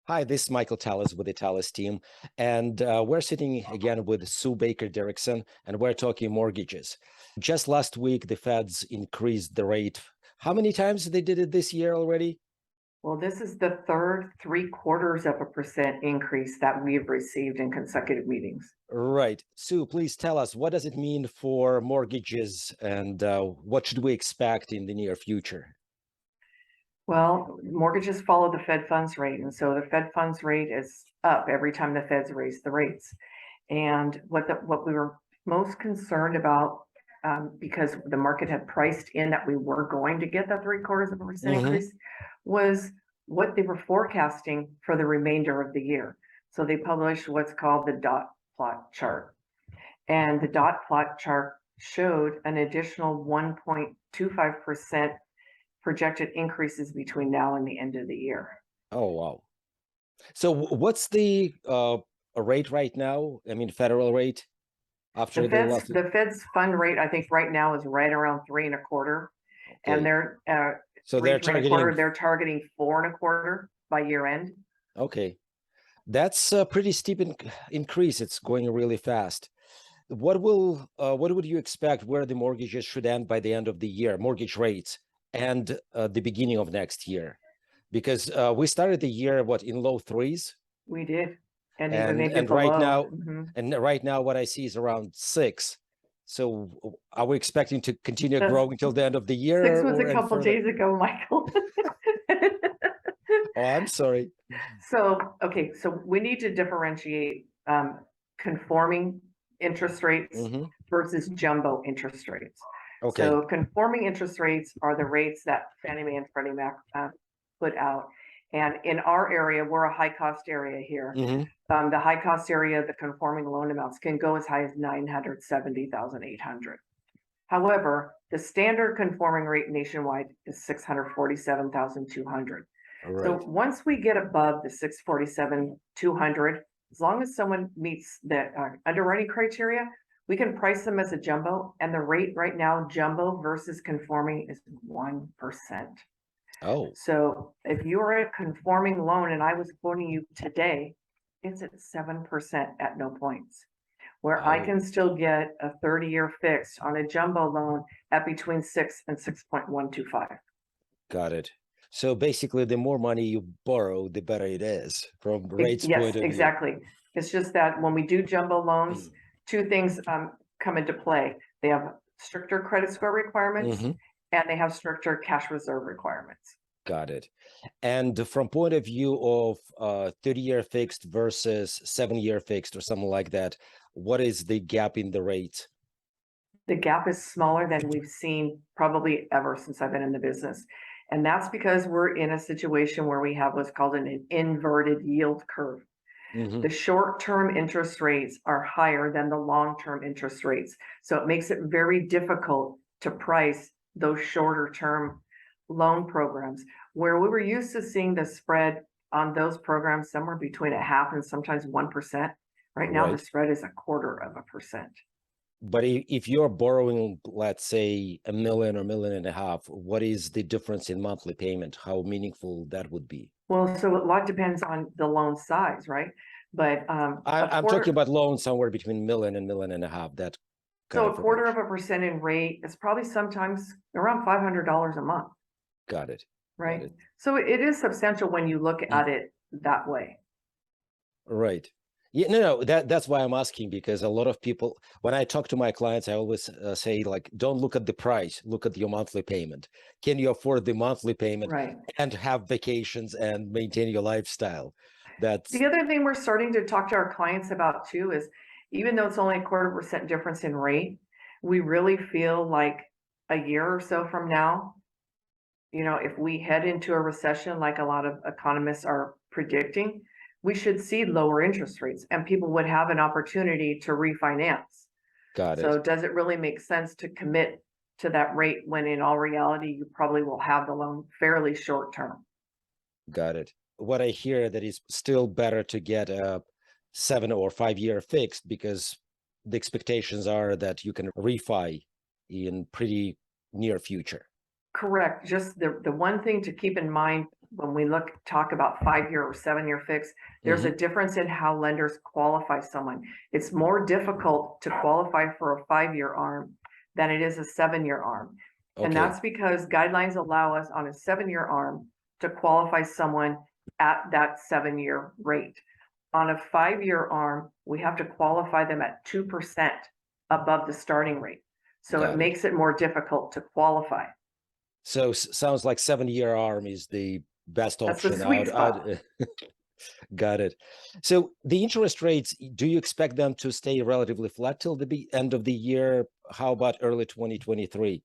Hi, this is Michael Talis with the Talis team, and we're sitting again with Sue Baker-Dirickson, and we're talking mortgages. Just last week, the Feds increased the rate. How many times they did it this year already? Well, this is the third 0.75% increase that we've received in consecutive meetings. Right. Sue, please tell us, what does it mean for mortgages, and what should we expect in the near future? Well, mortgages follow the Fed funds rate, and so the Fed funds rate is up every time the Feds raise the rates. And what we were most concerned about, because the market had priced in that we were going to get that 0.75% increase, was what they were forecasting for the remainder of the year. So they published what's called the dot plot chart. And the dot plot chart showed an additional 1.25% projected increases between now and the end of the year. Oh, wow. So what's the rate right now? I mean, federal rate after the last... The Fed's fund rate, I think right now is right around 3.25%. And they're so they're targeting... they're targeting 4.25% by year end. Okay. That's a pretty steep increase. It's going really fast. What would you expect where the mortgages should end by the end of the year, mortgage rates, and the beginning of next year? Because we started the year, in low threes? We did. And right now, what I see is around 6. So are we expecting to continue growing until the end of the year? 6 was a couple days ago, Michael. Oh, I'm sorry. So we need to differentiate conforming interest rates versus jumbo interest rates. Okay. So conforming interest rates are the rates that Fannie Mae and Freddie Mac put out. And in our area, we're a high cost area here. The high cost area, the conforming loan amounts can go as high as $970,800. However, the standard conforming rate nationwide is $647,200. Right. So once we get above the $647,200, as long as someone meets the underwriting criteria, we can price them as a jumbo. And the rate right now, jumbo versus conforming, is 1%. Oh. So if you are a conforming loan and I was quoting you today, it's at 7% at no points, where I can still get a 30-year fixed on a jumbo loan at between 6 and 6.125. Got it. So basically, the more money you borrow, the better it is from rates point of view. Yes, exactly. It's just that when we do jumbo loans, two things come into play. They have stricter credit score requirements, and they have stricter cash reserve requirements. Got it. And from point of view of 30-year fixed versus 7-year fixed or something like that, what is the gap in the rate? The gap is smaller than we've seen probably ever since I've been in the business. And that's because we're in a situation where we have what's called an inverted yield curve. The short-term interest rates are higher than the long-term interest rates. So it makes it very difficult to price those shorter-term loan programs, where we were used to seeing the spread on those programs somewhere between 0.5% and sometimes 1%. Right now, the spread is 0.25%. But if you're borrowing, let's say, $1 million or $1.5 million, what is the difference in monthly payment? How meaningful that would be? Well, so a lot depends on the loan size, right? But I'm talking about loans somewhere between $1 million and $1.5 million. That so 0.25% in rate is probably sometimes around $500 a month. Got it. Right. Got it. So it is substantial when you look at it that way. Right. Yeah, no, that's why I'm asking, because a lot of people, when I talk to my clients, I always say, like, don't look at the price, look at your monthly payment. Can you afford the monthly payment and have vacations and maintain your lifestyle? That's the other thing we're starting to talk to our clients about too, is even though it's only 0.25% difference in rate, we really feel like a year or so from now, if we head into a recession like a lot of economists are predicting, we should see lower interest rates and people would have an opportunity to refinance. Got it. So does it really make sense to commit to that rate when in all reality, you probably will have the loan fairly short term? Got it. What I hear that is still better to get a 7 or 5 year fixed, because the expectations are that you can refi in pretty near future. Correct. Just the one thing to keep in mind when we talk about 5-year or 7-year fix, there's a difference in how lenders qualify someone. It's more difficult to qualify for a 5-year ARM than it is a 7-year ARM. And Okay, that's because guidelines allow us on a 7-year ARM to qualify someone at that 7-year rate. On a 5-year ARM, we have to qualify them at 2% above the starting rate. So it got it. makes it more difficult to qualify. So sounds like 7-year ARM is the best That's the option sweet spot. Got it. So the interest rates, do you expect them to stay relatively flat till the end of the year? How about early 2023?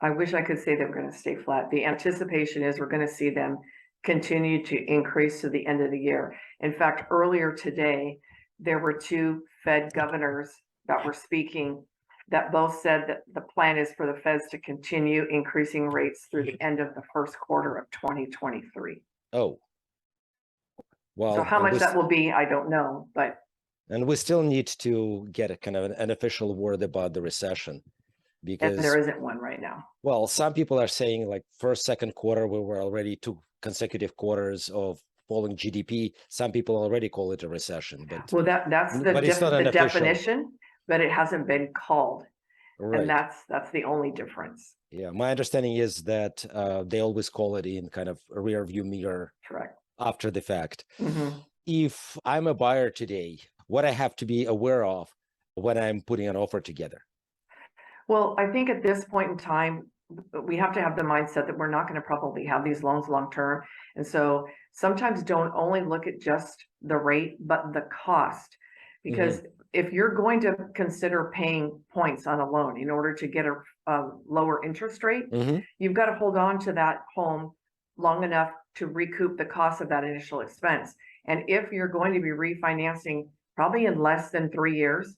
I wish I could say they're going to stay flat. The anticipation is we're going to see them continue to increase to the end of the year. In fact, earlier today, there were 2 Fed governors that were speaking that both said that the plan is for the Feds to continue increasing rates through the end of the first quarter of 2023. Oh, So well, how much that will be, I don't know, but and we still need to get a kind of an official word about the recession, and because there isn't one right now. well, some people are saying like first, second quarter, we were already 2 consecutive quarters of falling GDP. Some people already call it a recession, but Well, that's it's not an the official. definition, but it hasn't been called. And Right. that's the only difference. Yeah, my understanding is that they always call it in kind of a rear view mirror Correct. after the fact. Mm-hmm. If I'm a buyer today, what I have to be aware of when I'm putting an offer together? Well, I think at this point in time, we have to have the mindset that we're not going to probably have these loans long term. And so sometimes don't only look at just the rate, but the cost. Because if you're going to consider paying points on a loan in order to get a lower interest rate, you've got to hold on to that home long enough to recoup the cost of that initial expense. And if you're going to be refinancing probably in less than 3 years,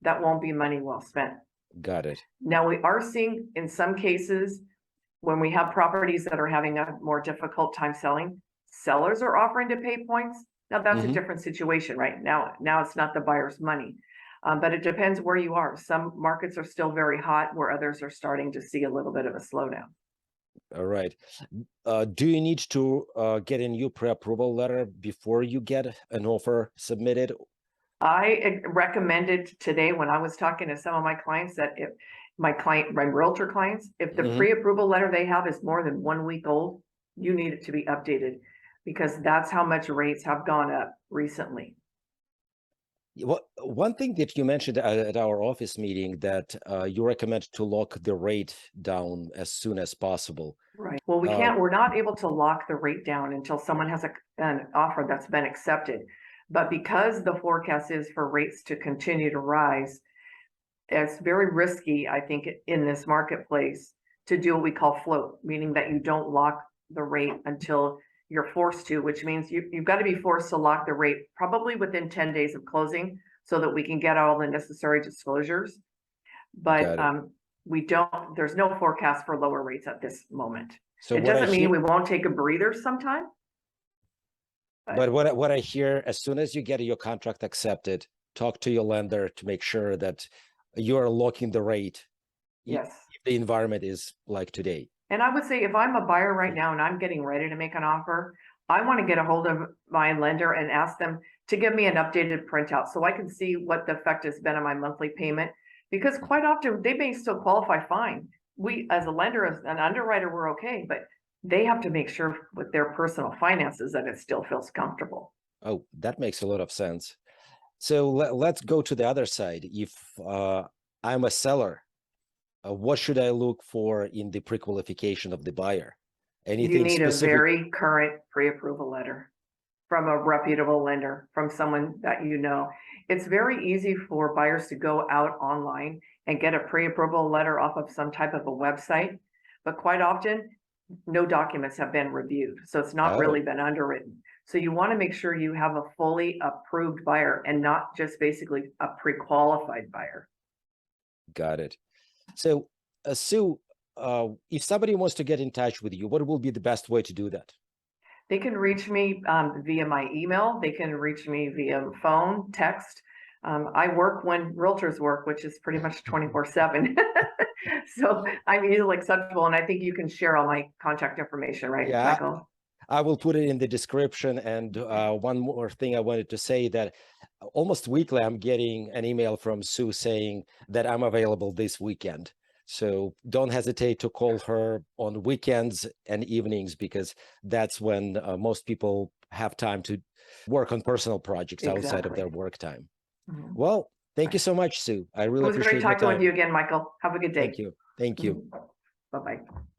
that won't be money well spent. Got it. Now, we are seeing in some cases, when we have properties that are having a more difficult time selling, sellers are offering to pay points. Now, that's a different situation, right? Now it's not the buyer's money, but it depends where you are. Some markets are still very hot, where others are starting to see a little bit of a slowdown. All right. Do you need to get a new pre-approval letter before you get an offer submitted? I recommended today when I was talking to some of my clients that if my realtor clients, if the pre-approval letter they have is more than 1 week old, you need it to be updated because that's how much rates have gone up recently. Well, one thing that you mentioned at our office meeting that you recommend to lock the rate down as soon as possible. Right. Well, we're not able to lock the rate down until someone has an offer that's been accepted. But because the forecast is for rates to continue to rise, it's very risky, I think, in this marketplace to do what we call float, meaning that you don't lock the rate until you're forced to, which means you've got to be forced to lock the rate probably within 10 days of closing so that we can get all the necessary disclosures. But there's no forecast for lower rates at this moment. So it doesn't mean we won't take a breather sometime. But what I hear, as soon as you get your contract accepted, talk to your lender to make sure that you're locking the rate. Yes. If the environment is like today. And I would say if I'm a buyer right now and I'm getting ready to make an offer, I want to get a hold of my lender and ask them to give me an updated printout so I can see what the effect has been on my monthly payment. Because quite often they may still qualify fine. We, as a lender, as an underwriter, we're okay, but they have to make sure with their personal finances that it still feels comfortable. Oh, that makes a lot of sense. So let's go to the other side. If I'm a seller, what should I look for in the pre-qualification of the buyer? Anything you need specific? A very current pre-approval letter from a reputable lender, from someone that you know. It's very easy for buyers to go out online and get a pre-approval letter off of some type of a website, but quite often no documents have been reviewed. So it's not really been underwritten. So you want to make sure you have a fully approved buyer and not just basically a pre-qualified buyer. Got it. So Sue, if somebody wants to get in touch with you, what will be the best way to do that? They can reach me via my email. They can reach me via phone, text. I work when realtors work, which is pretty much 24/7. So I'm easily accessible, and I think you can share all my contact information, right, Yeah, Michael? I will put it in the description. And one more thing I wanted to say, that almost weekly I'm getting an email from Sue saying that I'm available this weekend. So don't hesitate to call her on weekends and evenings, because that's when most people have time to work on personal projects outside of their Exactly. work time. Mhm. Well, thank you so much, Sue. I It really was great appreciate your talking with time. you again, Michael. Have a good day. Thank you. Thank you. Bye-bye.